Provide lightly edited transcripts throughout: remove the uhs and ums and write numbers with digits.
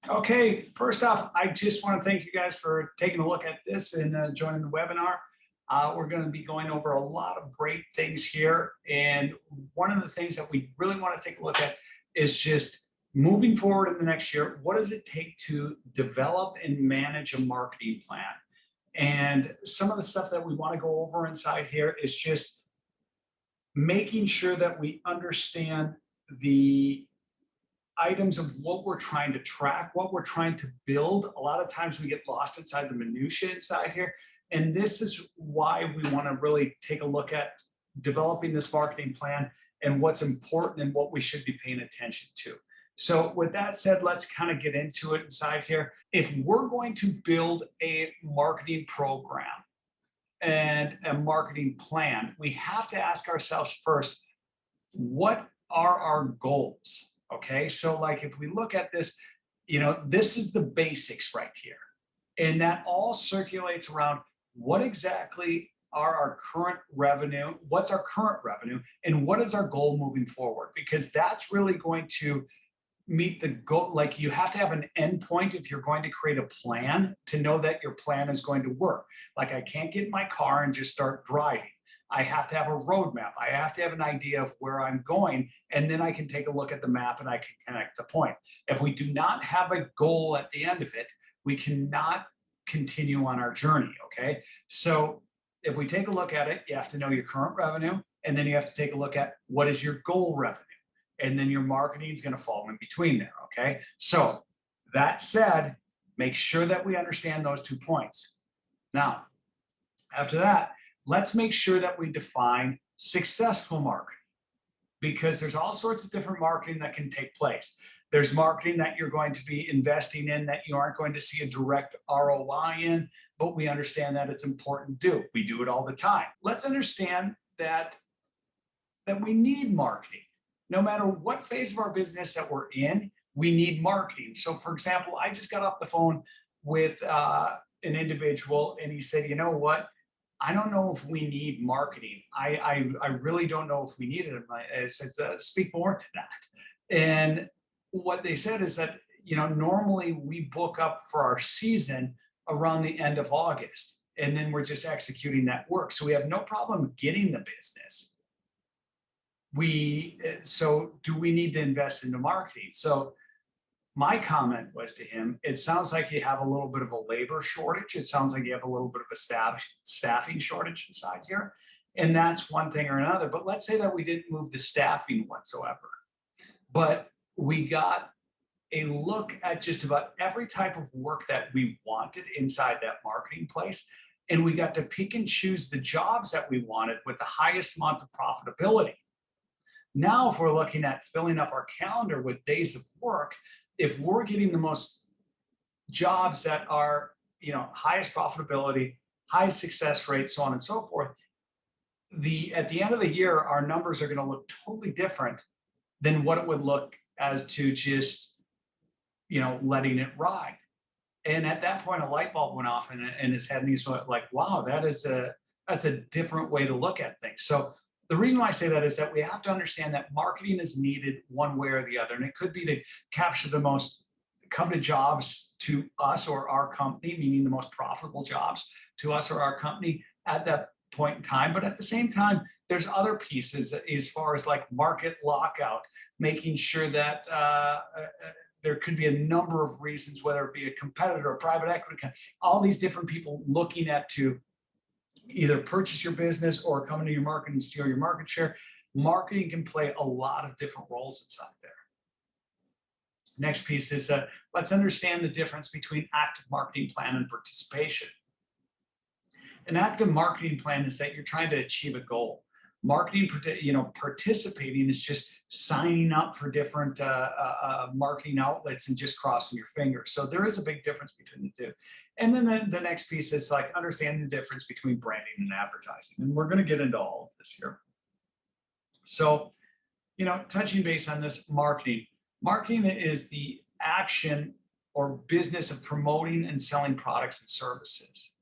Okay, first off, I just want to thank you guys for taking a look at this and joining the webinar. We're going to be going over a lot of great things here. And one of the things that we really want to take a look at is just moving forward in the next year. What does it take to develop and manage a marketing plan? And some of the stuff that we want to go over inside here is just making sure that we understand the items of what we're trying to track, what we're trying to build. A lot of times we get lost inside the minutia inside here. And this is why we want to really take a look at developing this marketing plan and what's important and what we should be paying attention to. So with that said, let's kind of get into it inside here. If we're going to build a marketing program and a marketing plan, we have to ask ourselves first, what are our goals? Okay, so like if we look at this, this is the basics right here. And that all circulates around what exactly are our current revenue, what's our current revenue, and what is our goal moving forward? Because that's really going to meet the goal. Like you have to have an endpoint if you're going to create a plan to know that your plan is going to work. Like I can't get in my car and just start driving. I have to have a roadmap. I have to have an idea of where I'm going, and then I can take a look at the map and I can connect the point. If we do not have a goal at the end of it, we cannot continue on our journey, okay? So if we take a look at it, you have to know your current revenue, and then you have to take a look at what is your goal revenue, and then your marketing is going to fall in between there, okay? So that said, make sure that we understand those 2 points. Now, after that, let's make sure that we define successful marketing, because there's all sorts of different marketing that can take place. There's marketing that you're going to be investing in that you aren't going to see a direct ROI in, but we understand that it's important to do. We do it all the time. Let's understand that we need marketing. No matter what phase of our business that we're in, we need marketing. So for example, I just got off the phone with an individual and he said, you know what? I don't know if we need marketing. I really don't know if we need it. I said, speak more to that. And what they said is that, normally we book up for our season around the end of August, and then we're just executing that work. So we have no problem getting the business. So do we need to invest into marketing? So my comment was to him, it sounds like you have a little bit of a labor shortage. It sounds like you have a little bit of a staffing shortage inside here. And that's one thing or another. But let's say that we didn't move the staffing whatsoever, but we got a look at just about every type of work that we wanted inside that marketing place. And we got to pick and choose the jobs that we wanted with the highest amount of profitability. Now, if we're looking at filling up our calendar with days of work, if we're getting the most jobs that are, highest profitability, highest success rate, so on and so forth, at the end of the year, our numbers are going to look totally different than what it would look as to just, letting it ride. And at that point, a light bulb went off in his head, and he's like, wow, that's a different way to look at things. So the reason why I say that is that we have to understand that marketing is needed one way or the other. And it could be to capture the most coveted jobs to us or our company, meaning the most profitable jobs to us or our company at that point in time. But at the same time, there's other pieces as far as like market lockout, making sure that there could be a number of reasons, whether it be a competitor, a private equity, all these different people looking at to either purchase your business or come into your market and steal your market share. Marketing can play a lot of different roles inside there. Next piece is let's understand the difference between active marketing plan and participation. An active marketing plan is that you're trying to achieve a goal. Marketing, participating is just signing up for different marketing outlets and just crossing your fingers. So there is a big difference between the two. And then the next piece is like understanding the difference between branding and advertising. And we're going to get into all of this here. So, touching base on this marketing. Marketing is the action or business of promoting and selling products and services.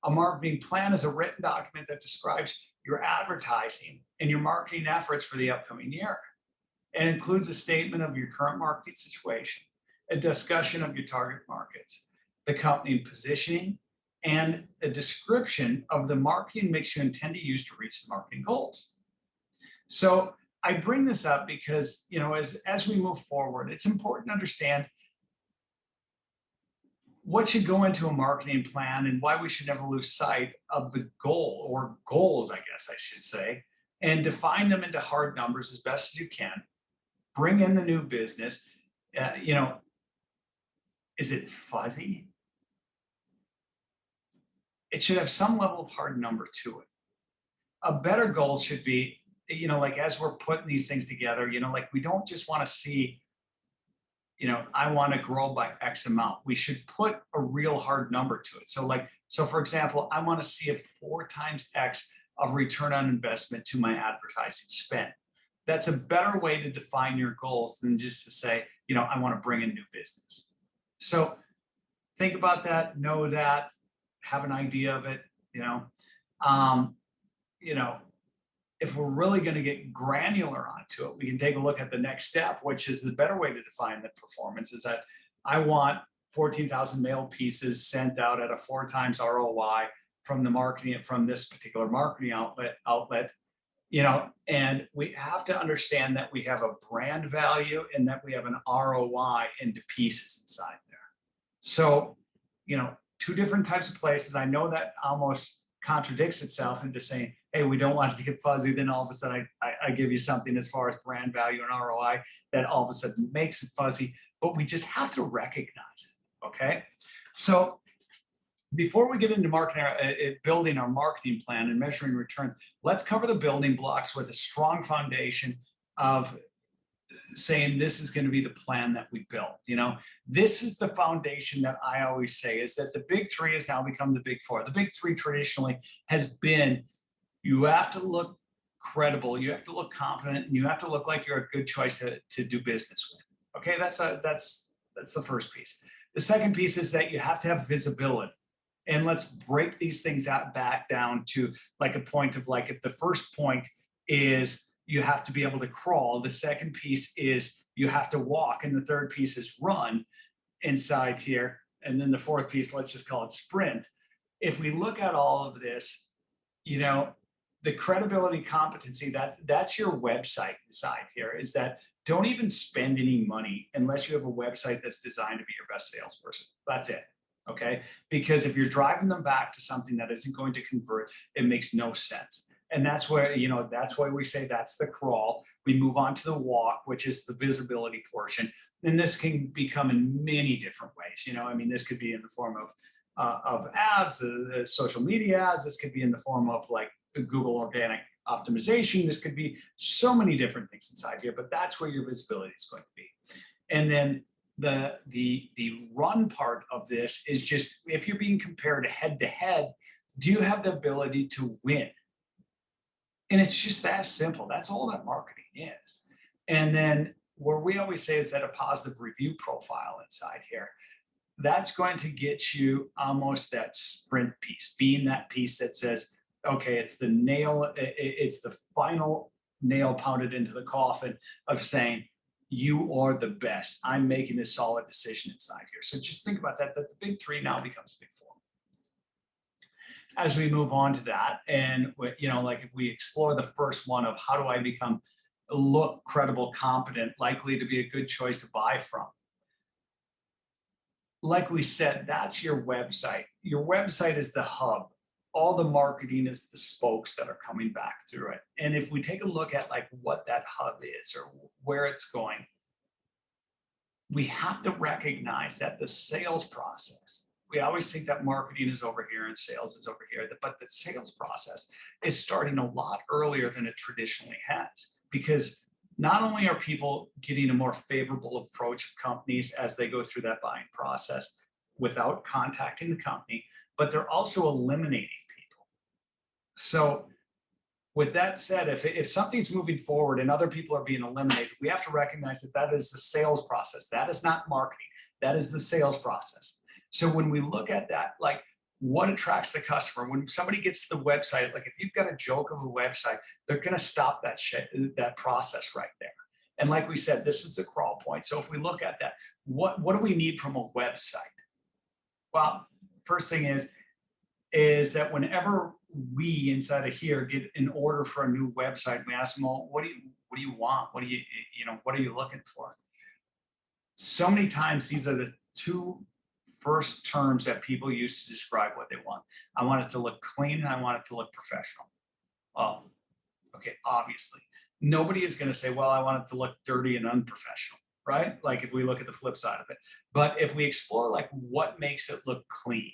A marketing plan is a written document that describes your advertising and your marketing efforts for the upcoming year. It includes a statement of your current marketing situation. a discussion of your target markets, the company positioning, and a description of the marketing mix you intend to use to reach the marketing goals. So I bring this up because, as we move forward, it's important to understand what should go into a marketing plan and why we should never lose sight of the goal, or goals, I guess I should say, and define them into hard numbers as best as you can. Bring in the new business. Is it fuzzy? It should have some level of hard number to it. A better goal should be, like as we're putting these things together, like we don't just want to see, I want to grow by X amount. We should put a real hard number to it. So for example, I want to see a 4 times X of return on investment to my advertising spend. That's a better way to define your goals than just to say, I want to bring in new business. So think about that, know that, have an idea of it, if we're really going to get granular onto it, we can take a look at the next step, which is the better way to define the performance, is that I want 14,000 mail pieces sent out at a 4 times ROI from the marketing, from this particular marketing outlet, and we have to understand that we have a brand value and that we have an ROI into pieces inside there. So, 2 different types of places. I know that almost contradicts itself into saying, hey, we don't want it to get fuzzy. Then all of a sudden I give you something as far as brand value and ROI that all of a sudden makes it fuzzy, but we just have to recognize it, okay? So before we get into building our marketing plan and measuring returns, let's cover the building blocks with a strong foundation of saying this is going to be the plan that we built. This is the foundation that I always say, is that the big 3 has now become the big 4. The big 3 traditionally has been, you have to look credible, you have to look confident, and you have to look like you're a good choice to do business with. Okay, that's the first piece. The second piece is that you have to have visibility. And let's break these things back down to like a point of, like, if the first point is you have to be able to crawl, the second piece is you have to walk, and the third piece is run inside here, and then the fourth piece, let's just call it sprint. If we look at all of this, the credibility, competency, that's your website inside here, is that don't even spend any money unless you have a website that's designed to be your best salesperson. That's it. Okay. Because if you're driving them back to something that isn't going to convert, it makes no sense. And that's where, that's why we say that's the crawl. We move on to the walk, which is the visibility portion. And this can become in many different ways. This could be in the form of ads, social media ads. This could be in the form of like Google organic optimization. This could be so many different things inside here, but that's where your visibility is going to be. And then the run part of this is just, if you're being compared head to head, do you have the ability to win? And it's just that simple. That's all that marketing is. And then where we always say is that a positive review profile inside here, that's going to get you almost that sprint piece, being that piece that says, okay, it's the final nail pounded into the coffin of saying, you are the best. I'm making a solid decision inside here. So just think about that the big 3 now becomes the big 4. As we move on to that, and like if we explore the first one of how do I look credible, competent, likely to be a good choice to buy from. Like we said, that's your website. Your website is the hub. All the marketing is the spokes that are coming back through it. And if we take a look at like what that hub is or where it's going, we have to recognize that the sales process, we always think that marketing is over here and sales is over here, but the sales process is starting a lot earlier than it traditionally has, because not only are people getting a more favorable approach of companies as they go through that buying process without contacting the company, but they're also eliminating people. So with that said, if something's moving forward and other people are being eliminated, we have to recognize that is the sales process. That is not marketing. That is the sales process. So when we look at that, like what attracts the customer, when somebody gets to the website, like if you've got a joke of a website, they're going to stop that process right there. And like we said, this is the crawl point. So if we look at that, what do we need from a website? Well, first thing is that whenever we inside of here get an order for a new website, we ask them, well, what do you want? What are you looking for? So many times these are the two first terms that people use to describe what they want. I want it to look clean and I want it to look professional. Oh, okay, obviously. Nobody is going to say, well, I want it to look dirty and unprofessional, right? Like if we look at the flip side of it. But if we explore like what makes it look clean,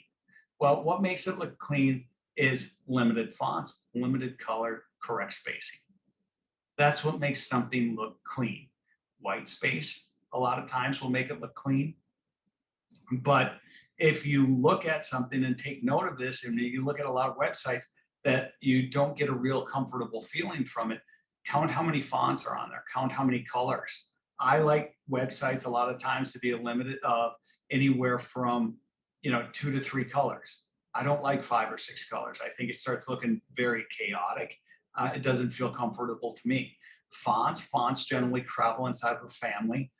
well, what makes it look clean is limited fonts, limited color, correct spacing. That's what makes something look clean. White space, a lot of times will make it look clean. But if you look at something and take note of this, and you look at a lot of websites that you don't get a real comfortable feeling from it, count how many fonts are on there, count how many colors. I like websites a lot of times to be a limited of anywhere from 2 to 3 colors. I don't like 5 or 6 colors. I think it starts looking very chaotic. It doesn't feel comfortable to me. Fonts generally travel inside of a family.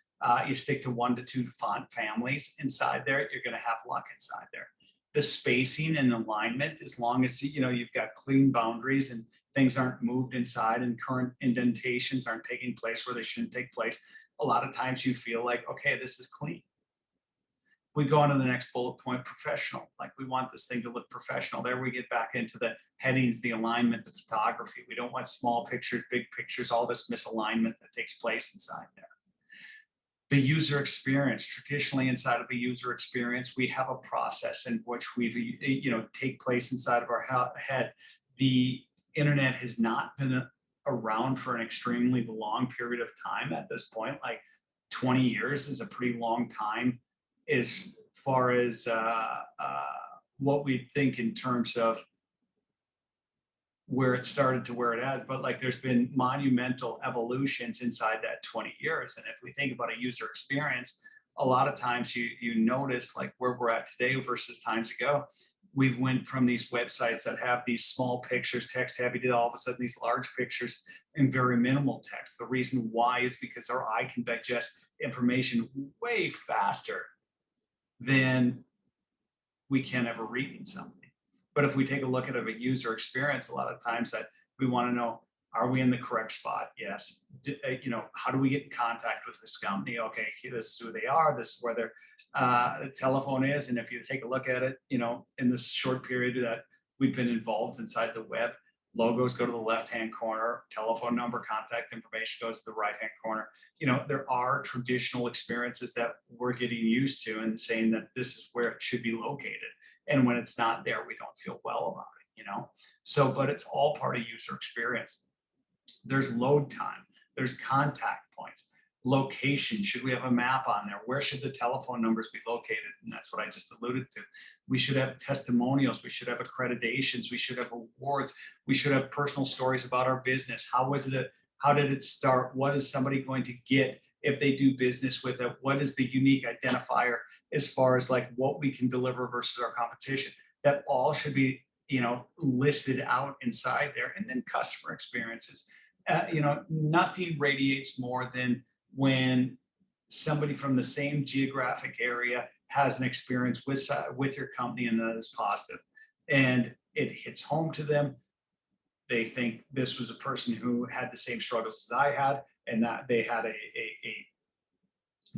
You stick to 1 to 2 font families inside there, you're going to have luck inside there. The spacing and alignment, as long as you've got clean boundaries and things aren't moved inside and current indentations aren't taking place where they shouldn't take place, a lot of times you feel like, okay, this is clean. We go on to the next bullet point, professional. Like we want this thing to look professional. There we get back into the headings, the alignment, the photography. We don't want small pictures, big pictures, all this misalignment that takes place inside there. The user experience, traditionally inside of a user experience, we have a process in which we take place inside of our head. The internet has not been around for an extremely long period of time at this point. Like 20 years is a pretty long time as far as what we think in terms of where it started to where it has, but like there's been monumental evolutions inside that 20 years. And if we think about a user experience, a lot of times you notice like where we're at today versus times ago, we've went from these websites that have these small pictures, text heavy, to all of a sudden these large pictures and very minimal text. The reason why is because our eye can digest information way faster than we can ever reading something. But if we take a look at a user experience, a lot of times that we want to know, are we in the correct spot? Yes. How do we get in contact with this company? Okay, this is who they are. This is where their telephone is. And if you take a look at it, in this short period that we've been involved inside the web, logos go to the left-hand corner, telephone number, contact information goes to the right-hand corner. There are traditional experiences that we're getting used to and saying that this is where it should be located. And when it's not there, we don't feel well about it, So, but it's all part of user experience. There's load time, there's contact points, location. Should we have a map on there? Where should the telephone numbers be located? And that's what I just alluded to. We should have testimonials. We should have accreditations. We should have awards. We should have personal stories about our business. How was it? How did it start? What is somebody going to get if they do business with it? What is the unique identifier as far as like what we can deliver versus our competition? That all should be, listed out inside there. And then customer experiences. Nothing radiates more than when somebody from the same geographic area has an experience with your company and that is positive, and it hits home to them. They think this was a person who had the same struggles as I had, and that they had a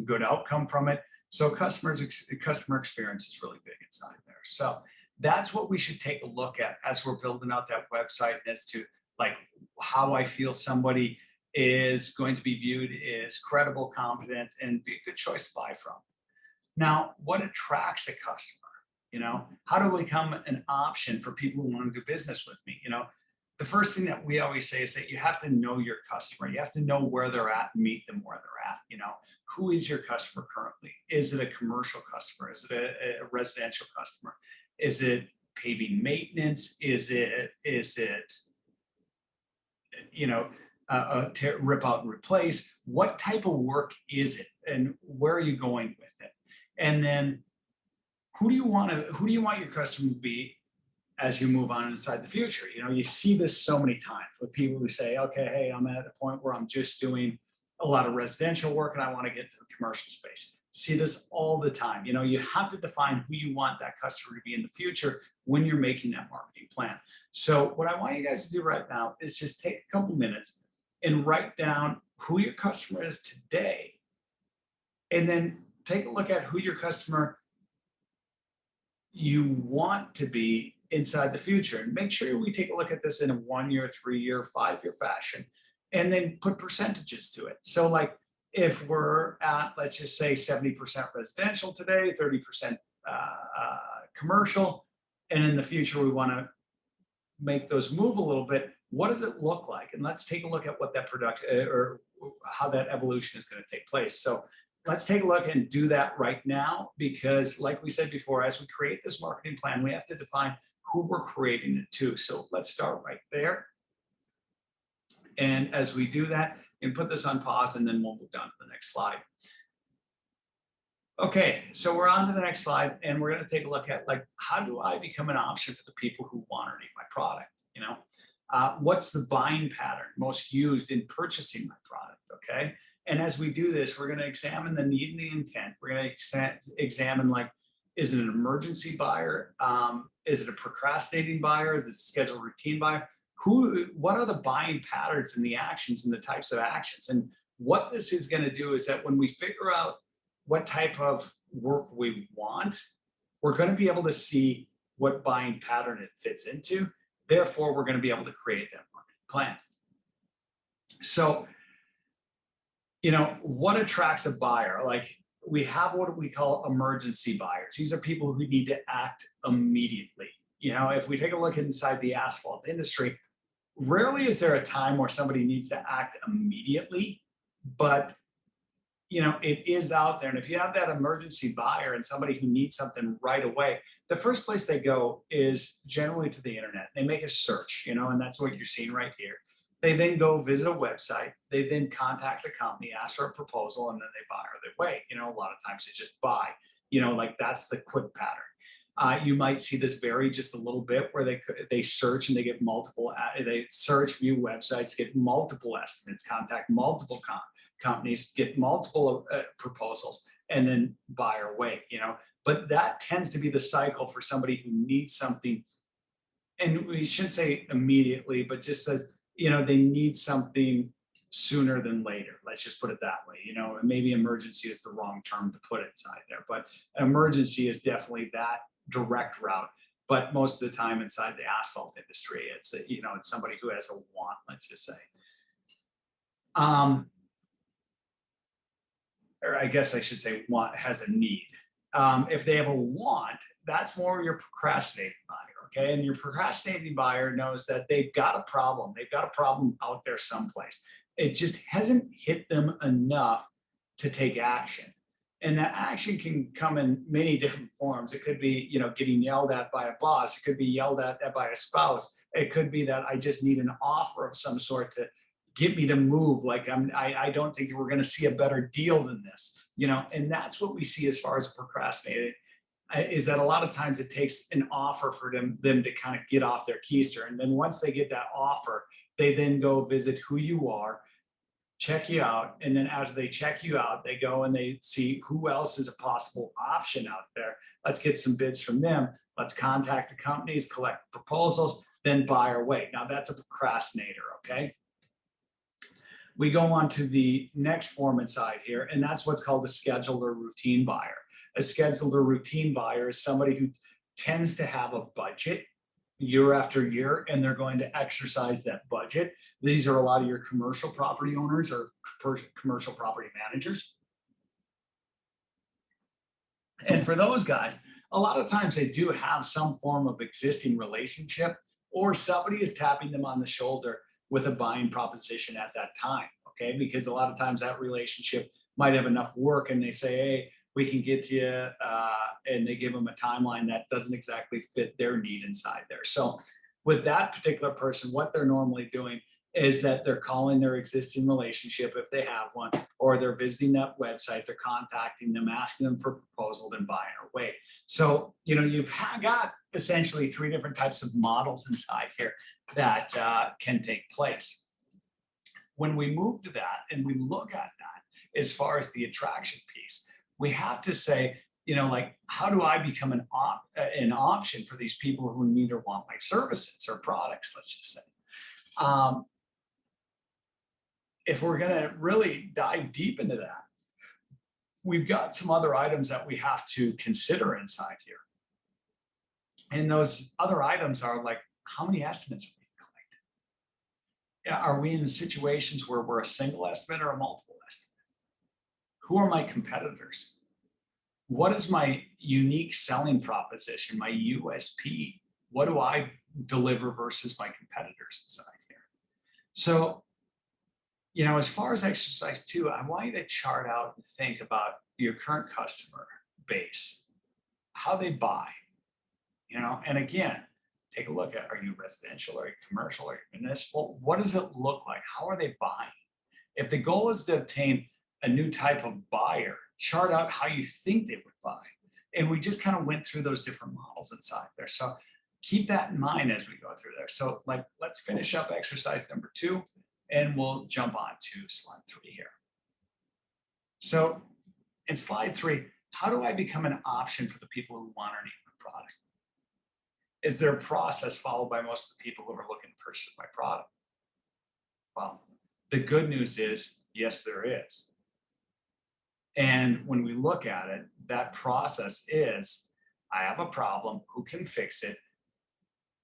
good outcome from it. So customer experience is really big inside there. So that's what we should take a look at as we're building out that website, as to like how I feel somebody is going to be viewed as credible, competent, and be a good choice to buy from. Now, what attracts a customer? How do we become an option for people who want to do business with me? The first thing that we always say is that you have to know your customer. You have to know where they're at and meet them where they're at. Who is your customer currently? Is it a commercial customer? Is it a residential customer? Is it paving maintenance? Is it rip out and replace? What type of work is it, and where are you going with it? And then who do you want your customer to be as you move on inside the future? You see this so many times with people who say, okay, hey, I'm at a point where I'm just doing a lot of residential work and I want to get to the commercial space. See this all the time. You know, you have to define who you want that customer to be in the future when you're making that marketing plan. So what I want you guys to do right now is just take a couple minutes and write down who your customer is today, and then take a look at who your customer you want to be inside the future. And make sure we take a look at this in a 1 year, 3 year, 5 year fashion, and then put percentages to it. So like if we're at, let's just say 70% residential today, 30% commercial, and in the future we want to make those move a little bit, what does it look like? And let's take a look at what that production or how that evolution is going to take place. So let's take a look and do that right now, because like we said before, as we create this marketing plan, we have to define who we're creating it to. So let's start right there. And as we do that, and put this on pause, and then we'll move down to the next slide. Okay, so we're on to the next slide, and we're going to take a look at, like, how do I become an option for the people who want or need my product? You know, what's the buying pattern most used in purchasing my product? Okay, and as we do this, we're going to examine the need and the intent. We're going to examine, like, is it an emergency buyer? Is it a procrastinating buyer? Is it a scheduled routine buyer? What are the buying patterns and the actions and the types of actions? And what this is going to do is that when we figure out what type of work we want, we're going to be able to see what buying pattern it fits into. Therefore, we're going to be able to create that marketing plan. So, you know, what attracts a buyer? Like, we have what we call emergency buyers. These are people who need to act immediately. You know, if we take a look inside the asphalt industry, rarely is there a time where somebody needs to act immediately, but you know, it is out there. And if you have that emergency buyer and somebody who needs something right away, the first place they go is generally to the internet. They make a search, you know, and that's what you're seeing right here. They then go visit a website. They then contact the company, ask for a proposal, and then they buy or they wait. You know, a lot of times they just buy, you know, like that's the quick pattern. You might see this vary just a little bit where they search and they get multiple, they search, view websites, get multiple estimates, contact multiple companies, get multiple proposals, and then buy or wait, you know. But that tends to be the cycle for somebody who needs something, and we shouldn't say immediately, but just says, you know, they need something sooner than later. Let's just put it that way. You know, and maybe emergency is the wrong term to put inside there, but emergency is definitely that direct route. But most of the time inside the asphalt industry, it's you know, it's somebody who has a want, let's just say. Or I guess I should say want, has a need. If they have a want, that's more your procrastinating buyer, okay? And your procrastinating buyer knows that they've got a problem. They've got a problem out there someplace. It just hasn't hit them enough to take action. And that action can come in many different forms. It could be, you know, getting yelled at by a boss. It could be yelled at by a spouse. It could be that I just need an offer of some sort to get me to move. Like I don't think we're going to see a better deal than this, you know. And that's what we see as far as procrastinating, is that a lot of times it takes an offer for them to kind of get off their keister. And then once they get that offer, they then go visit who you are, check you out, and then after they check you out, they go and they see who else is a possible option out there. Let's get some bids from them. Let's contact the companies, collect proposals, then buy or wait. Now that's a procrastinator, okay? We go on to the next form inside here, and that's what's called a scheduled or routine buyer. A scheduled or routine buyer is somebody who tends to have a budget year after year, and they're going to exercise that budget. These are a lot of your commercial property owners or commercial property managers. And for those guys, a lot of times they do have some form of existing relationship, or somebody is tapping them on the shoulder with a buying proposition at that time, okay? Because a lot of times that relationship might have enough work and they say, hey, we can get to you, and they give them a timeline that doesn't exactly fit their need inside there. So with that particular person, what they're normally doing is that they're calling their existing relationship if they have one, or they're visiting that website, they're contacting them, asking them for proposal, then buying or wait. So, you know, you've got essentially 3 different types of models inside here that can take place. when we move to that and we look at that as far as the attraction piece, we have to say, like, how do I become an option for these people who need or want my services or products, let's just say. If we're going to really dive deep into that, we've got some other items that we have to consider inside here. And those other items are like, how many estimates are we collecting? Are we in situations where we're a single estimate or a multiple estimate? Who are my competitors? What is my unique selling proposition, my USP? What do I deliver versus my competitors inside here? So, as far as exercise 2, I want you to chart out and think about your current customer base, how they buy, and again, take a look at, are you residential, are you commercial, are you municipal? What does it look like? How are they buying? If the goal is to obtain a new type of buyer, chart out how you think they would buy. And we just kind of went through those different models inside there. So keep that in mind as we go through there. So let's finish up exercise number 2 and we'll jump on to slide 3 here. So in slide 3, how do I become an option for the people who want or need my product? Is there a process followed by most of the people who are looking to purchase my product? Well, the good news is, yes, there is. And when we look at it, that process is, I have a problem, who can fix it?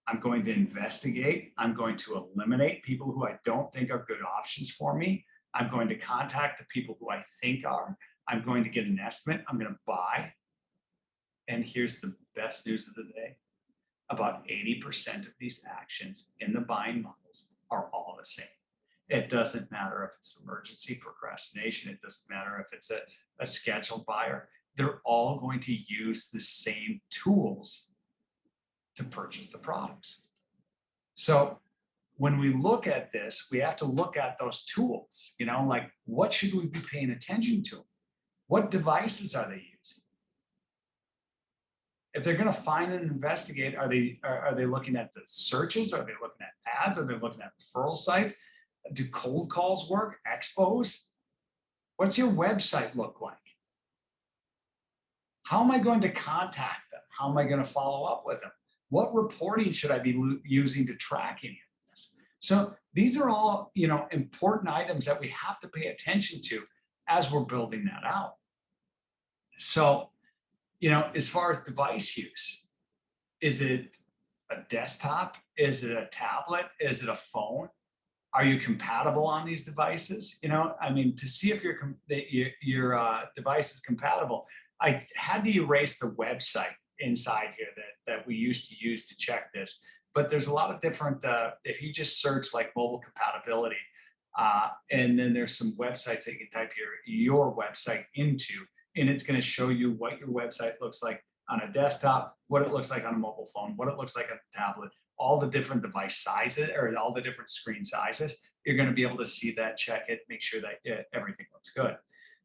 I'm going to investigate. I'm going to eliminate people who I don't think are good options for me. I'm going to contact the people who I think are. I'm going to get an estimate. I'm going to buy. And here's the best news of the day. About 80% of these actions in the buying models are all the same. It doesn't matter if it's emergency, procrastination. It doesn't matter if it's a scheduled buyer. They're all going to use the same tools to purchase the products. So when we look at this, we have to look at those tools, like, what should we be paying attention to? What devices are they using? If they're going to find and investigate, are they looking at the searches? Are they looking at ads? Are they looking at referral sites? Do cold calls work? Expos? What's your website look like? How am I going to contact them? How am I going to follow up with them? What reporting should I be using to track any of this? So these are all, important items that we have to pay attention to as we're building that out. So, as far as device use, is it a desktop? Is it a tablet? Is it a phone? Are you compatible on these devices? To see if your device is compatible, I had to erase the website inside here that we used to use to check this. But there's a lot of different, if you just search like mobile compatibility, and then there's some websites that you can type your website into, and it's going to show you what your website looks like on a desktop, what it looks like on a mobile phone, what it looks like on a tablet, all the different device sizes or all the different screen sizes. You're going to be able to see that, check it, make sure that everything looks good.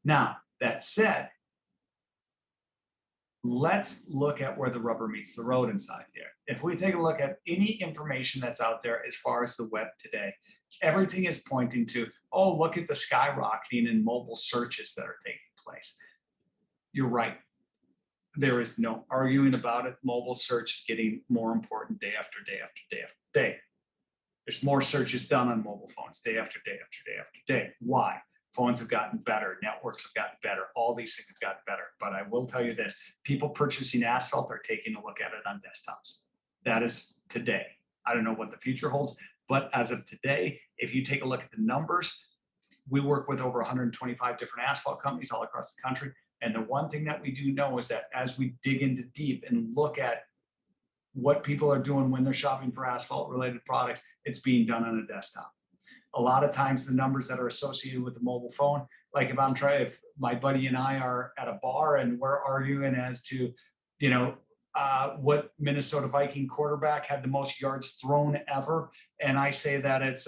Now, that said, let's look at where the rubber meets the road inside here. If we take a look at any information that's out there as far as the web today, everything is pointing to, oh, look at the skyrocketing in mobile searches that are taking place. You're right. There is no arguing about it. Mobile search is getting more important day after day after day after day. There's more searches done on mobile phones day after day after day after day. Why? Phones have gotten better. Networks have gotten better. All these things have gotten better. But I will tell you this, people purchasing Asphalt are taking a look at it on desktops. That is today. I don't know what the future holds, but as of today, if you take a look at the numbers, we work with over 125 different asphalt companies all across the country. And the one thing that we do know is that as we dig into deep and look at what people are doing when they're shopping for asphalt related products, it's being done on a desktop. A lot of times the numbers that are associated with the mobile phone, like if my buddy and I are at a bar and we're arguing as to, what Minnesota Viking quarterback had the most yards thrown ever. And I say that it's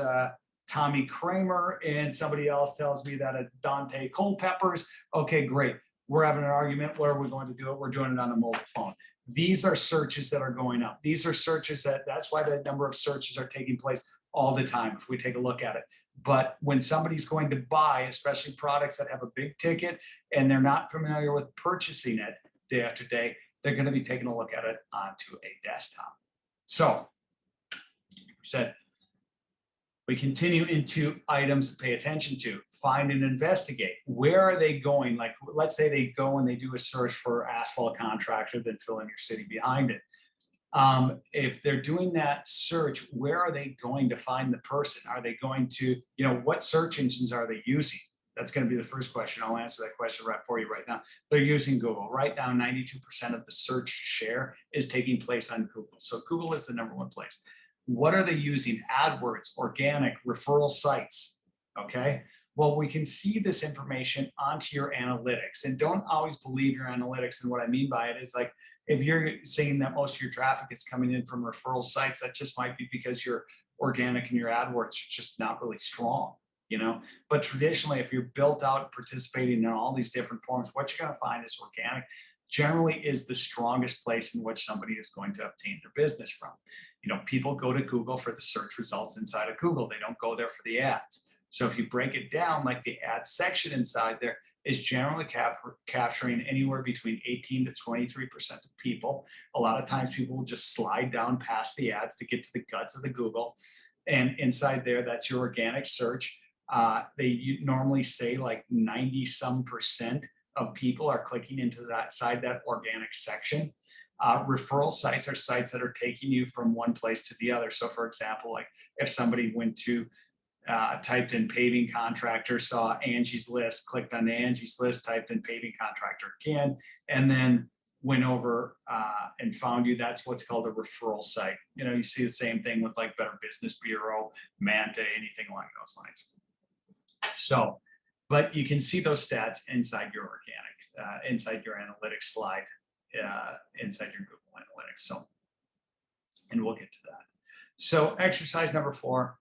Tommy Kramer and somebody else tells me that it's Dante Culpeppers. Okay, great. We're having an argument. What are we going to do? We're doing it on a mobile phone. These are searches that are going up. These are searches that's why the number of searches are taking place all the time. If we take a look at it, But when somebody's going to buy, especially products that have a big ticket and they're not familiar with purchasing it day after day, they're going to be taking a look at it onto a desktop. So, like we said, we continue into items to pay attention to, find and investigate. Where are they going? Like, let's say they go and they do a search for asphalt contractor, then fill in your city behind it. If they're doing that search, where are they going to find the person? Are they going to, what search engines are they using? That's going to be the first question. I'll answer that question right for you right now. They're using Google. Right now, 92% of the search share is taking place on Google. So Google is the #1 place. What are they using? AdWords, organic, referral sites. Okay. Well, we can see this information onto your analytics, and don't always believe your analytics. And what I mean by it is, like, if you're seeing that most of your traffic is coming in from referral sites, that just might be because your organic and your AdWords are just not really strong, But traditionally, if you're built out participating in all these different forms, what you're going to find is organic generally is the strongest place in which somebody is going to obtain their business from. People go to Google for the search results inside of Google. They don't go there for the ads. So if you break it down, like the ad section inside there is generally capturing anywhere between 18 to 23% of people. A lot of times people will just slide down past the ads to get to the guts of the Google. And inside there, that's your organic search. They normally say like 90-some% of people are clicking into that organic section. Referral sites are sites that are taking you from one place to the other. So for example, like if somebody went to typed in paving contractor, saw Angie's List, clicked on Angie's List, typed in paving contractor again, and then went over and found you, that's what's called a referral site. You see the same thing with like Better Business Bureau, Manta, anything along those lines. So, but you can see those stats inside your organic, inside your analytics slide, inside your Google Analytics. So, and we'll get to that. So exercise number 4,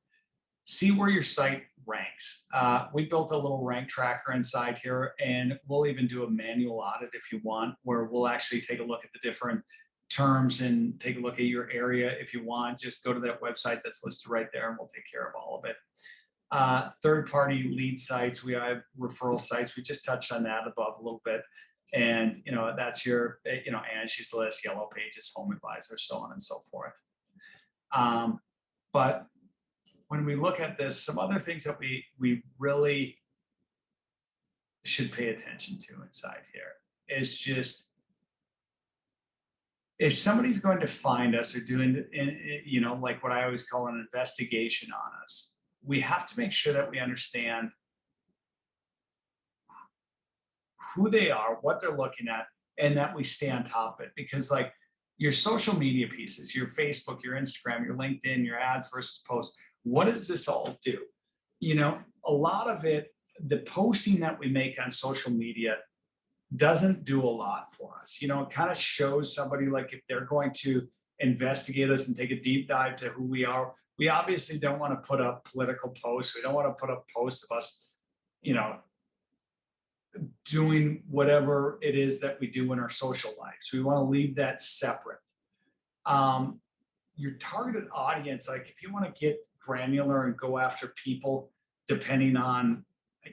see where your site ranks. We built a little rank tracker inside here, and we'll even do a manual audit if you want, where we'll actually take a look at the different terms and take a look at your area. If you want, just go to that website that's listed right there and we'll take care of all of it. Third-party lead sites, we have referral sites. We just touched on that above a little bit. And, that's your, Angie's List, Yellow Pages, Home Advisor, so on and so forth. But when we look at this, some other things that we really should pay attention to inside here is just, if somebody's going to find us or doing, like what I always call an investigation on us, we have to make sure that we understand who they are, what they're looking at, and that we stay on top of it. Because like your social media pieces, your Facebook, your Instagram, your LinkedIn, your ads versus posts, what does this all do? A lot of it, the posting that we make on social media doesn't do a lot for us. It kind of shows somebody, like, if they're going to investigate us and take a deep dive to who we are, we obviously don't want to put up political posts. We don't want to put up posts of us, doing whatever it is that we do in our social lives. We want to leave that separate. Your targeted audience, like if you want to get granular and go after people depending on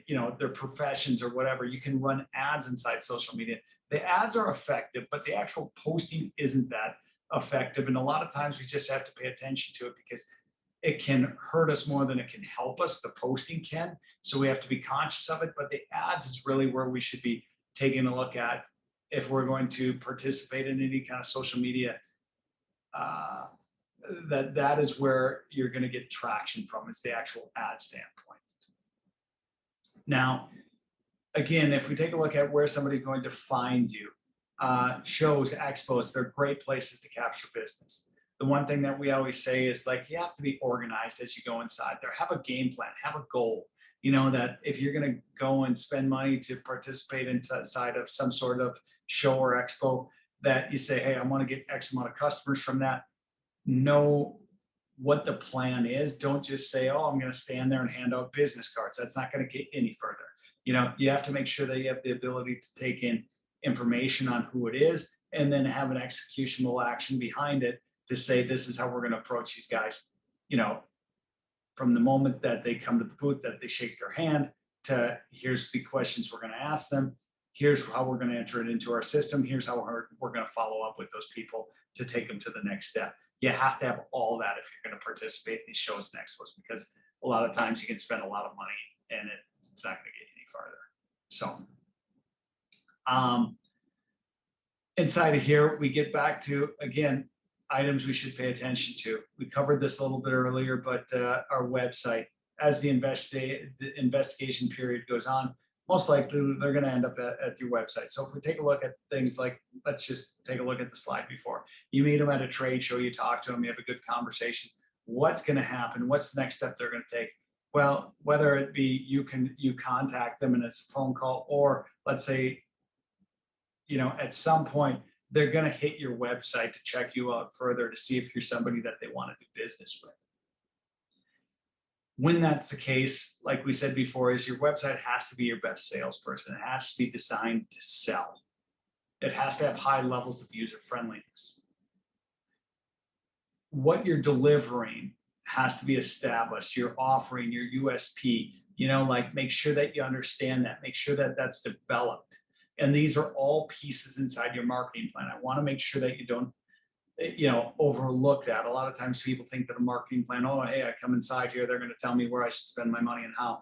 their professions or whatever, you can run ads inside social media. The ads are effective, but the actual posting isn't that effective. And a lot of times we just have to pay attention to it because it can hurt us more than it can help us. The posting can, so we have to be conscious of it. But the ads is really where we should be taking a look at if we're going to participate in any kind of social media. That is where you're going to get traction from. It's the actual ad standpoint. Now, again, if we take a look at where somebody's going to find you, shows, expos, they're great places to capture business. The one thing that we always say is, like, you have to be organized as you go inside there. Have a game plan, have a goal. That if you're going to go and spend money to participate inside of some sort of show or expo, that you say, hey, I want to get X amount of customers from that. Know what the plan is. Don't just say, oh, I'm going to stand there and hand out business cards. That's not going to get any further. You have to make sure that you have the ability to take in information on who it is and then have an executional action behind it to say, this is how we're going to approach these guys, from the moment that they come to the booth, that they shake their hand, to here's the questions we're going to ask them. Here's how we're going to enter it into our system. Here's how we're going to follow up with those people to take them to the next step. You have to have all that if you're going to participate in these shows and expos, because a lot of times you can spend a lot of money and it's not going to get you any farther. So inside of here, we get back to, again, items we should pay attention to. We covered this a little bit earlier, but our website, as the investigation period goes on, most likely they're going to end up at your website. So if we take a look at things like, let's just take a look at the slide before. You meet them at a trade show, you talk to them, you have a good conversation. What's going to happen? What's the next step they're going to take? Well, whether it be you contact them and it's a phone call, or let's say, at some point they're going to hit your website to check you out further to see if you're somebody that they want to do business with. When that's the case, like we said before, is your website has to be your best salesperson. It has to be designed to sell. It has to have high levels of user friendliness. What you're delivering has to be established. Your offering, your USP, make sure that you understand that, make sure that that's developed. And these are all pieces inside your marketing plan. I want to make sure that you don't, overlook that. A lot of times people think that a marketing plan, oh, hey, I come inside here, they're going to tell me where I should spend my money and how.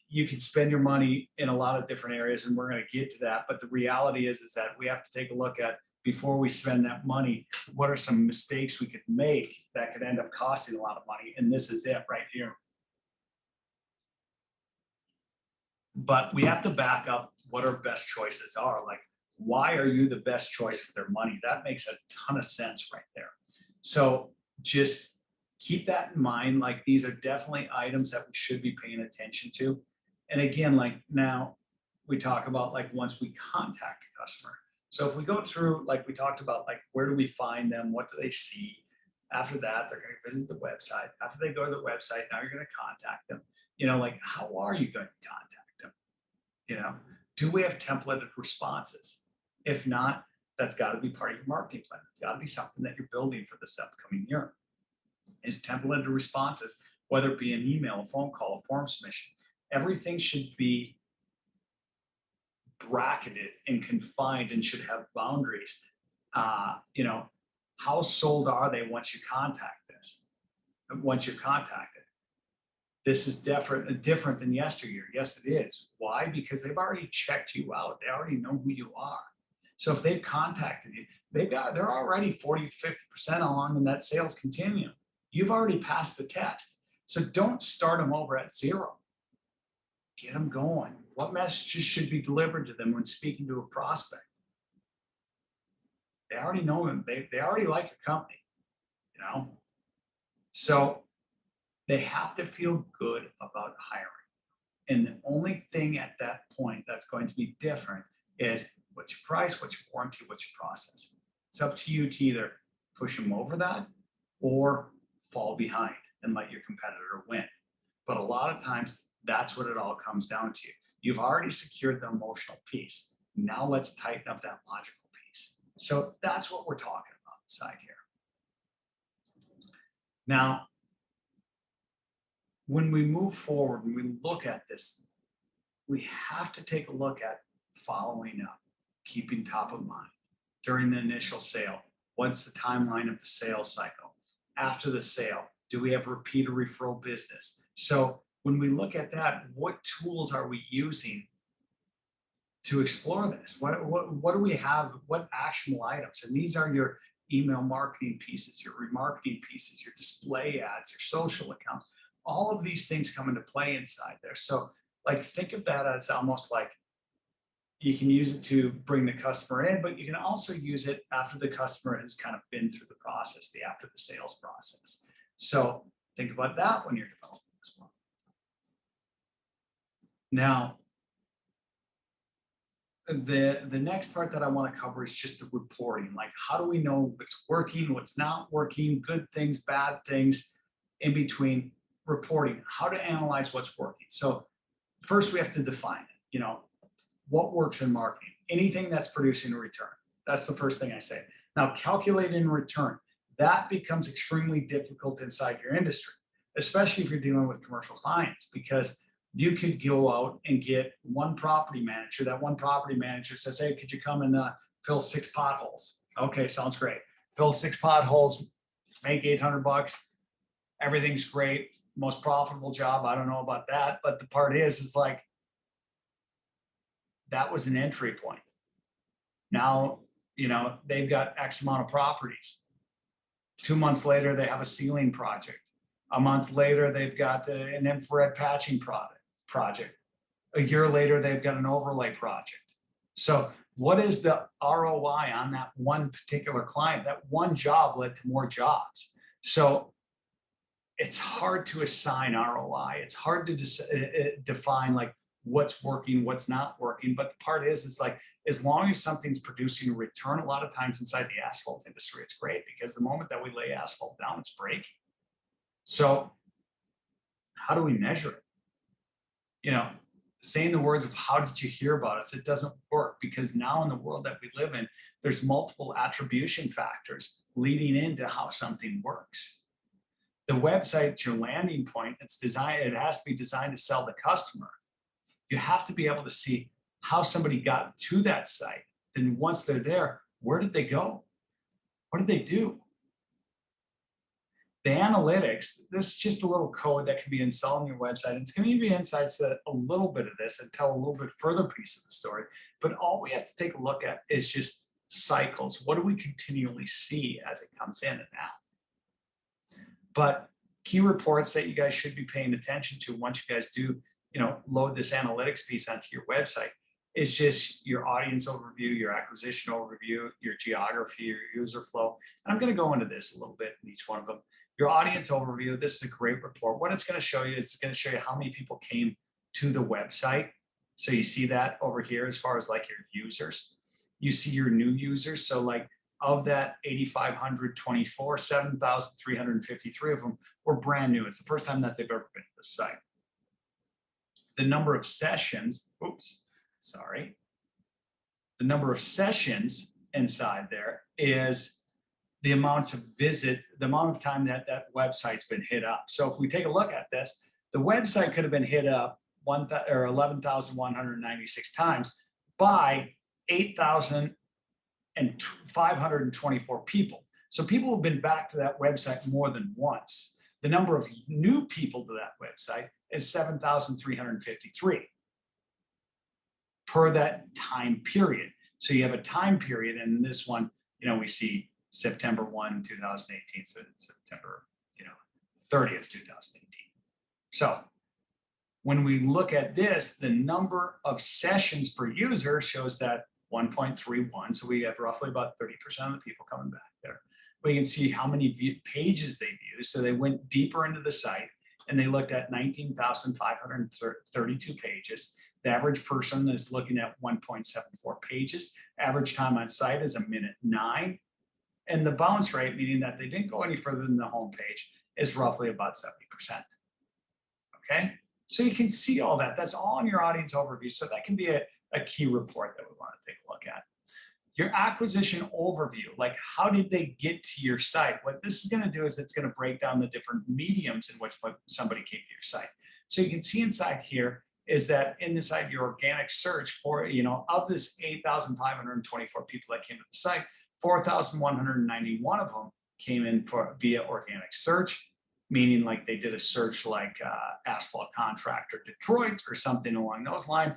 You can spend your money in a lot of different areas, and we're going to get to that. But the reality is that we have to take a look at, before we spend that money, what are some mistakes we could make that could end up costing a lot of money? And this is it right here. But we have to back up what our best choices are. Like, why are you the best choice for their money? That makes a ton of sense right there. So just keep that in mind. Like, these are definitely items that we should be paying attention to. And again, like now we talk about, like, once we contact a customer. So if we go through, like we talked about, like, where do we find them? What do they see? After that, they're going to visit the website. After they go to the website, now you're going to contact them. Like, how are you going to contact them? Do we have templated responses? If not, that's got to be part of your marketing plan. It's got to be something that you're building for this upcoming year. Is templated responses, whether it be an email, a phone call, a form submission, everything should be bracketed and confined and should have boundaries. How sold are they once you contact this? Once you're contacted? This is different than yesteryear. Yes, it is. Why? Because they've already checked you out. They already know who you are. So if they've contacted you, they're already 40, 50% along in that sales continuum. You've already passed the test. So don't start them over at zero. Get them going. What messages should be delivered to them when speaking to a prospect? They already know them. They already like your company, So they have to feel good about hiring. And the only thing at that point that's going to be different is what's your price, what's your warranty, what's your process. It's up to you to either push them over that or fall behind and let your competitor win. But a lot of times, that's what it all comes down to. You've already secured the emotional piece. Now let's tighten up that logical piece. So that's what we're talking about inside here. Now, when we move forward, when we look at this, we have to take a look at following up, keeping top of mind during the initial sale. What's the timeline of the sales cycle? After the sale, do we have repeat or referral business? So when we look at that, what tools are we using to explore this? What do we have? What actionable items? And these are your email marketing pieces, your remarketing pieces, your display ads, your social accounts. All of these things come into play inside there. So, like, think of that as almost like you can use it to bring the customer in, but you can also use it after the customer has kind of been through the process, after the sales process. So think about that when you're developing this one. Now, the next part that I want to cover is just the reporting. Like, how do we know what's working, what's not working, good things, bad things, in between? Reporting, how to analyze what's working. So first we have to define it. What works in marketing? Anything that's producing a return. That's the first thing I say. Now, calculating return, that becomes extremely difficult inside your industry. especially if you're dealing with commercial clients, because you could go out and get one property manager. That one property manager says, hey, could you come and fill 6 potholes? Okay, sounds great. Fill 6 potholes, make $800. Everything's great. Most profitable job. I don't know about that. But the part is like, that was an entry point. Now, they've got X amount of properties. 2 months later, they have a ceiling project. A month later, they've got an infrared patching project. A year later, they've got an overlay project. So what is the ROI on that one particular client? That one job led to more jobs. So it's hard to assign ROI. It's hard to define like what's working, what's not working. But the part is like, as long as something's producing a return, a lot of times inside the asphalt industry, it's great, because the moment that we lay asphalt down, it's breaking. So how do we measure it? Saying the words of how did you hear about us, it doesn't work, because now in the world that we live in, there's multiple attribution factors leading into how something works. The website's your landing point. It has to be designed to sell the customer. You have to be able to see how somebody got to that site. Then once they're there, where did they go? What did they do? The analytics, this is just a little code that can be installed on your website. It's going to give you insights to a little bit of this and tell a little bit further piece of the story. But all we have to take a look at is just cycles. What do we continually see as it comes in and out? But key reports that you guys should be paying attention to once you guys do, load this analytics piece onto your website is just your audience overview, your acquisition overview, your geography, your user flow. And I'm going to go into this a little bit in each one of them. Your audience overview, this is a great report. What it's going to show you, it's going to show you how many people came to the website. So you see that over here as far as like your users. You see your new users. So like of that 8,524, 7,353 of them were brand new. It's the first time that they've ever been to the site. The number of sessions, the number of sessions inside there is the amount of time that website's been hit up. So if we take a look at this, the website could have been hit up 11,196 times by 8,524 people. So people have been back to that website more than once. The number of new people to that website is 7,353 per that time period. So you have a time period, and in this one, we see September 1, 2018, so it's September, 30th, 2018. So when we look at this, the number of sessions per user shows that 1.31. So we have roughly about 30% of the people coming back there. We can see how many pages they viewed. So they went deeper into the site and they looked at 19,532 pages. The average person is looking at 1.74 pages. Average time on site is 1:09. And the bounce rate, meaning that they didn't go any further than the home page, is roughly about 70%. Okay, so you can see all that. That's all in your audience overview. So that can be a key report that we want to take a look at. Your acquisition overview, like how did they get to your site? What this is going to do is it's going to break down the different mediums in which somebody came to your site. So you can see inside here is that inside your organic search for, of this 8,524 people that came to the site, 4,191 of them came in via organic search, meaning like they did a search like Asphalt Contractor Detroit or something along those lines.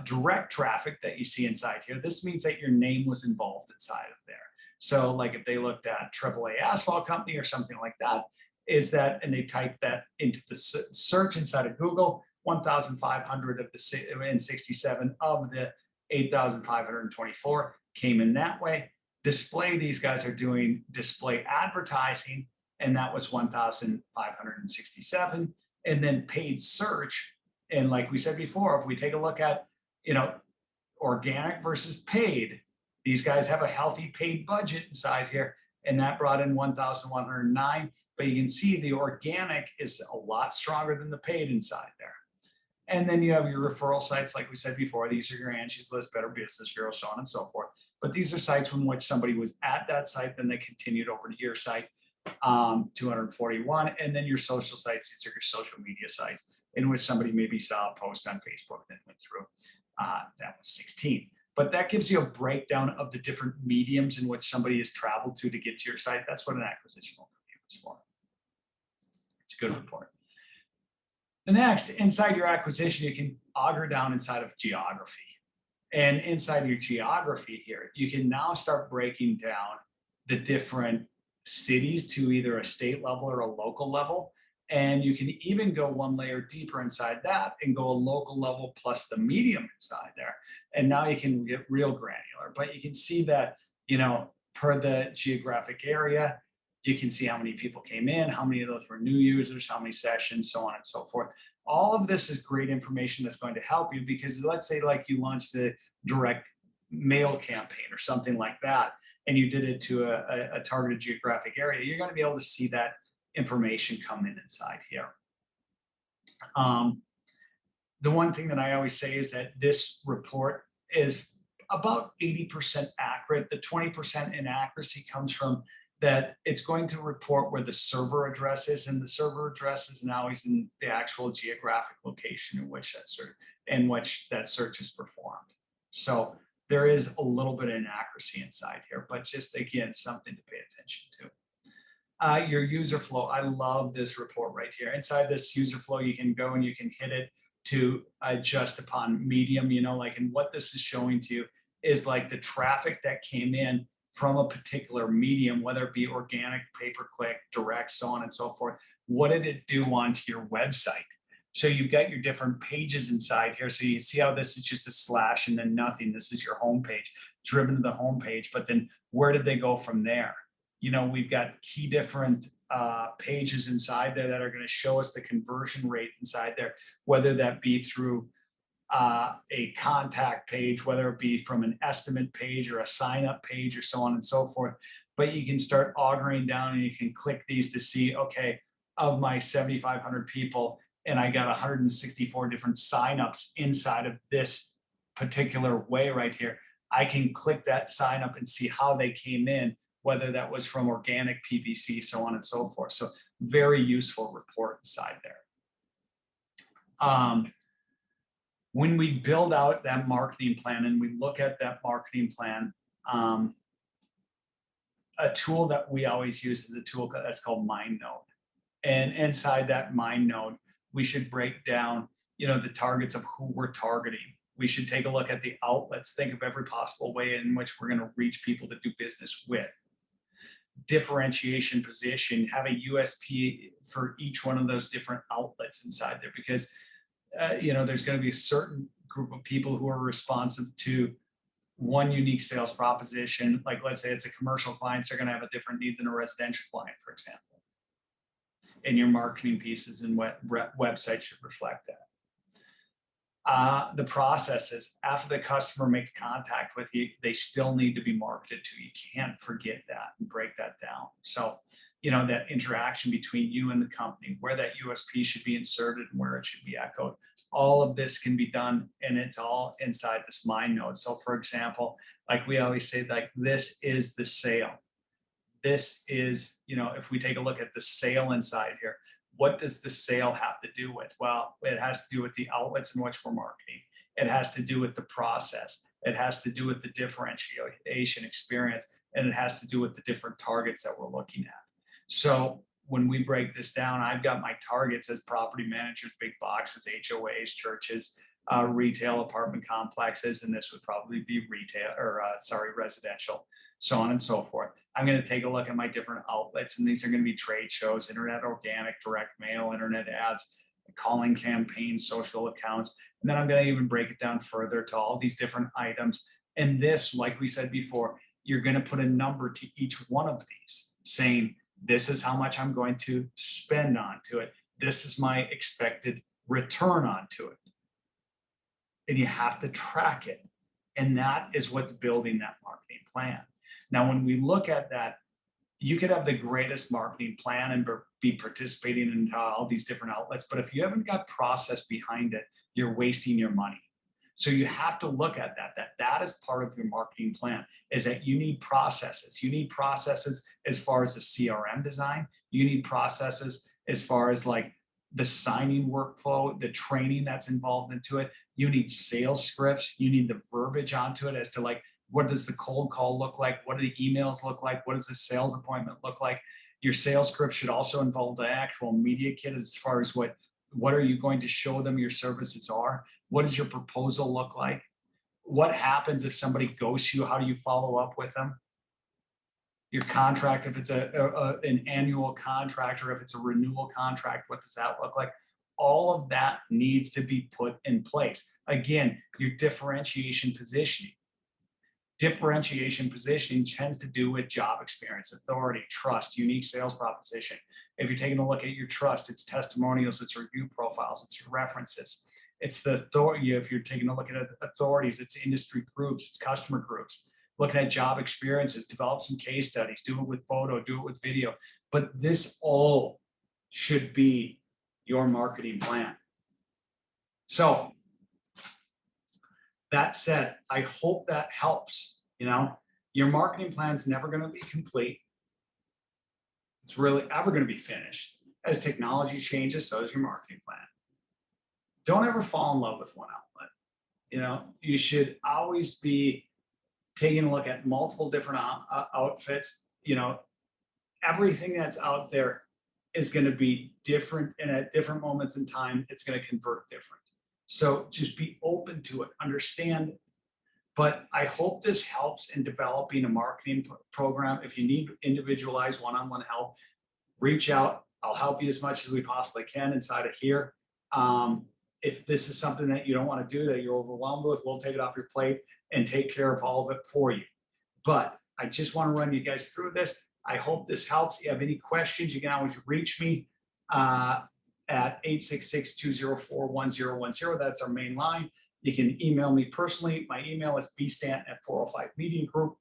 Direct traffic that you see inside here, this means that your name was involved inside of there. So like if they looked at AAA Asphalt Company or something like that, and they typed that into the search inside of Google, 1,500 of the 67 of the 8,524 came in that way. Display, these guys are doing display advertising, and that was 1,567. And then paid search, and like we said before, if we take a look at, organic versus paid, these guys have a healthy paid budget inside here, and that brought in 1,109. But you can see the organic is a lot stronger than the paid inside there. And then you have your referral sites, like we said before. These are your Angie's List, Better Business Bureau, so on and so forth. But these are sites from which somebody was at that site, then they continued over to your site. 241, and then your social sites, these are your social media sites in which somebody maybe saw a post on Facebook that went through. That was 16. But that gives you a breakdown of the different mediums in which somebody has traveled to get to your site. That's what an acquisition overview is for. It's a good report. The next, inside your acquisition, you can auger down inside of geography. And inside of your geography here, you can now start breaking down the different cities to either a state level or a local level. And you can even go one layer deeper inside that and go a local level plus the medium inside there. And now you can get real granular, but you can see that, per the geographic area, you can see how many people came in, how many of those were new users, how many sessions, so on and so forth. All of this is great information that's going to help you, because let's say like you launched a direct mail campaign or something like that, and you did it to a targeted geographic area, you're going to be able to see that information come in inside here. The one thing that I always say is that this report is about 80% accurate. The 20% inaccuracy comes from that it's going to report where the server address is, and the server address is now always in the actual geographic location in which that search is performed. So there is a little bit of inaccuracy inside here, but just again, something to pay attention to. Your user flow, I love this report right here. Inside this user flow, you can go and you can hit it to adjust upon medium, and what this is showing to you is like the traffic that came in from a particular medium, whether it be organic, pay-per-click, direct, so on and so forth. What did it do onto your website? So you've got your different pages inside here. So you see how this is just a slash and then nothing. This is your home page, driven to the home page. But then where did they go from there? We've got key different pages inside there that are going to show us the conversion rate inside there, whether that be through a contact page, whether it be from an estimate page or a sign up page or so on and so forth. But you can start augering down and you can click these to see, okay, of my 7,500 people, and I got 164 different signups inside of this particular way right here. I can click that sign up and see how they came in, whether that was from organic, PPC, so on and so forth. So very useful report inside there. When we build out that marketing plan and we look at that marketing plan, a tool that we always use is a tool that's called MindNode. And inside that MindNode, we should break down, the targets of who we're targeting. We should take a look at the outlets, think of every possible way in which we're going to reach people to do business with. Differentiation position, have a USP for each one of those different outlets inside there, because there's going to be a certain group of people who are responsive to one unique sales proposition. Like, let's say it's a commercial client, they're going to have a different need than a residential client, for example. And your marketing pieces and website should reflect that. The processes, after the customer makes contact with you, they still need to be marketed to. You can't forget that and break that down. So, that interaction between you and the company, where that USP should be inserted and where it should be echoed. All of this can be done, and it's all inside this MindNode. So for example, like we always say, like, this is the sale. This is, if we take a look at the sale inside here, what does the sale have to do with? Well, it has to do with the outlets in which we're marketing. It has to do with the process. It has to do with the differentiation experience, and it has to do with the different targets that we're looking at. So when we break this down, I've got my targets as property managers, big boxes, HOAs, churches, retail apartment complexes, and this would probably be residential, so on and so forth. I'm going to take a look at my different outlets, and these are going to be trade shows, internet organic, direct mail, internet ads, calling campaigns, social accounts. And then I'm going to even break it down further to all these different items. And this, like we said before, you're going to put a number to each one of these, saying, this is how much I'm going to spend onto it. This is my expected return onto it. And you have to track it. And that is what's building that marketing plan. Now, when we look at that, you could have the greatest marketing plan and be participating in all these different outlets. But if you haven't got process behind it, you're wasting your money. So you have to look at that is part of your marketing plan, is that you need processes. You need processes as far as the CRM design. You need processes as far as like the signing workflow, the training that's involved into it. You need sales scripts. You need the verbiage onto it as to like, what does the cold call look like? What do the emails look like? What does the sales appointment look like? Your sales script should also involve the actual media kit as far as what are you going to show them your services are? What does your proposal look like? What happens if somebody ghosts you? How do you follow up with them? Your contract, if it's an annual contract or if it's a renewal contract, what does that look like? All of that needs to be put in place. Again, your differentiation positioning. Differentiation positioning tends to do with job experience, authority, trust, unique sales proposition. If you're taking a look at your trust, it's testimonials, it's review profiles, it's your references. It's the authority. If you're taking a look at authorities, it's industry groups, it's customer groups. Looking at job experiences, develop some case studies, do it with photo, do it with video. But this all should be your marketing plan. So that said, I hope that helps. Your marketing plan is never going to be complete. It's really ever going to be finished. As technology changes, so does your marketing plan. Don't ever fall in love with one outlet. You should always be taking a look at multiple different outfits. Everything that's out there is going to be different, and at different moments in time, it's going to convert different. So just be open to it, understand it. But I hope this helps in developing a marketing program. If you need individualized one-on-one help, reach out. I'll help you as much as we possibly can inside of here. If this is something that you don't want to do, that you're overwhelmed with, we'll take it off your plate and take care of all of it for you. But I just want to run you guys through this. I hope this helps. If you have any questions, you can always reach me at 866-204-1010. That's our main line. You can email me personally. My email is bstanton@405 Media Group.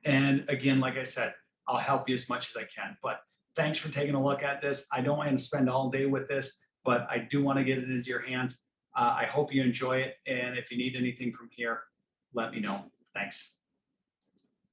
And again, like I said, I'll help you as much as I can. But thanks for taking a look at this. I don't want to spend all day with this, but I do want to get it into your hands. I hope you enjoy it. And if you need anything from here, let me know. Thanks.